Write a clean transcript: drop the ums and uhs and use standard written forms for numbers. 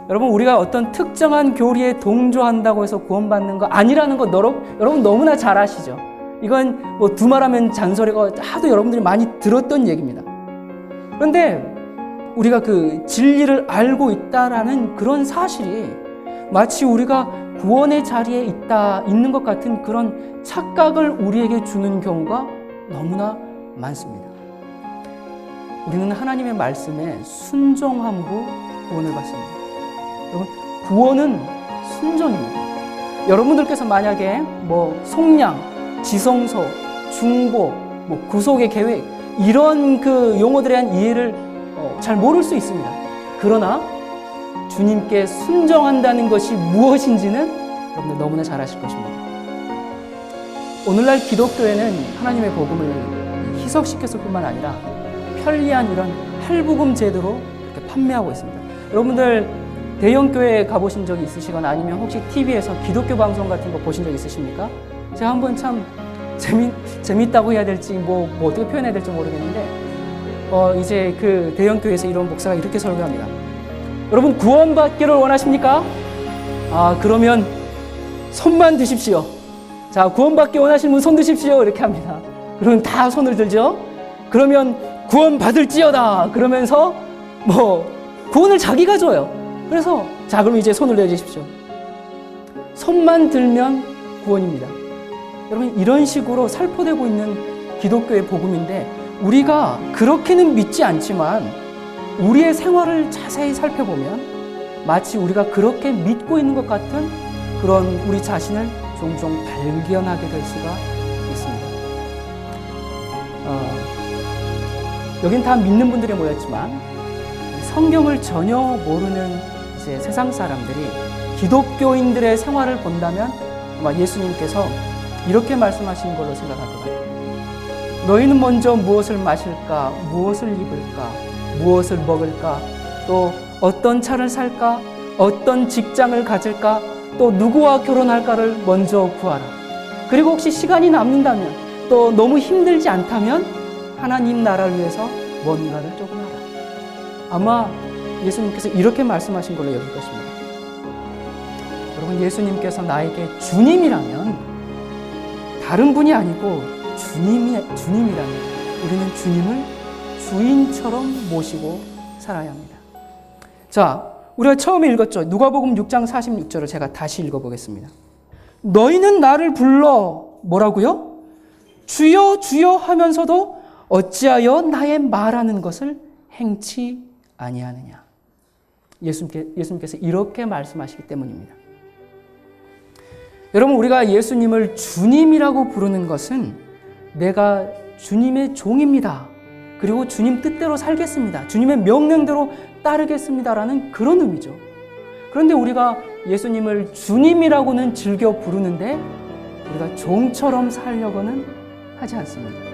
여러분, 우리가 어떤 특정한 교리에 동조한다고 해서 구원받는 거 아니라는 거 여러분 너무나 잘 아시죠? 이건 뭐 두말하면 잔소리가 하도 여러분들이 많이 들었던 얘기입니다. 그런데 우리가 그 진리를 알고 있다라는 그런 사실이 마치 우리가 구원의 자리에 있는 것 같은 그런 착각을 우리에게 주는 경우가 너무나 많습니다. 우리는 하나님의 말씀에 순종함으로 구원을 받습니다. 여러분, 구원은 순종입니다. 여러분들께서 만약에 뭐 속량, 지성소, 중보, 뭐 구속의 계획 이런 그 용어들에 대한 이해를 잘 모를 수 있습니다. 그러나 주님께 순종한다는 것이 무엇인지는 여러분들 너무나 잘 아실 것입니다. 오늘날 기독교에는 하나님의 복음을 희석시켰을 뿐만 아니라 편리한 이런 할부금 제도로 이렇게 판매하고 있습니다. 여러분들 대형교회에 가보신 적이 있으시거나 아니면 혹시 TV에서 기독교 방송 같은 거 보신 적 있으십니까? 제가 한번 참 재밌다고 해야 될지 뭐 어떻게 표현해야 될지 모르겠는데 이제 그 대형교회에서 이런 목사가 이렇게 설교합니다. 여러분, 구원받기를 원하십니까? 그러면 손만 드십시오. 자, 구원받기 원하시는 분 손 드십시오. 이렇게 합니다. 그러면 다 손을 들죠? 그러면 구원받을지어다. 그러면서 뭐 구원을 자기가 줘요. 그래서 자, 그럼 이제 손을 내주십시오. 손만 들면 구원입니다. 여러분, 이런 식으로 살포되고 있는 기독교의 복음인데 우리가 그렇게는 믿지 않지만 우리의 생활을 자세히 살펴보면 마치 우리가 그렇게 믿고 있는 것 같은 그런 우리 자신을 종종 발견하게 될 수가 있습니다. 여긴 다 믿는 분들이 모였지만 성경을 전혀 모르는 이제 세상 사람들이 기독교인들의 생활을 본다면 아마 예수님께서 이렇게 말씀하시는 걸로 생각할 것 같아요. 너희는 먼저 무엇을 마실까, 무엇을 입을까, 무엇을 먹을까, 또 어떤 차를 살까, 어떤 직장을 가질까, 또 누구와 결혼할까를 먼저 구하라. 그리고 혹시 시간이 남는다면, 또 너무 힘들지 않다면 하나님 나라를 위해서 뭔가를 조금 하라. 아마 예수님께서 이렇게 말씀하신 걸로 여길 것입니다. 여러분, 예수님께서 나에게 주님이라면 다른 분이 아니고 주님이라면 우리는 주님을 주인처럼 모시고 살아야 합니다. 자, 우리가 처음에 읽었죠. 누가복음 6장 46절을 제가 다시 읽어보겠습니다. 너희는 나를 불러 뭐라고요? 주여 주여 하면서도 어찌하여 나의 말하는 것을 행치 아니하느냐. 예수님께서 이렇게 말씀하시기 때문입니다. 여러분, 우리가 예수님을 주님이라고 부르는 것은 내가 주님의 종입니다. 그리고 주님 뜻대로 살겠습니다. 주님의 명령대로 따르겠습니다라는 그런 의미죠. 그런데 우리가 예수님을 주님이라고는 즐겨 부르는데 우리가 종처럼 살려고는 하지 않습니다.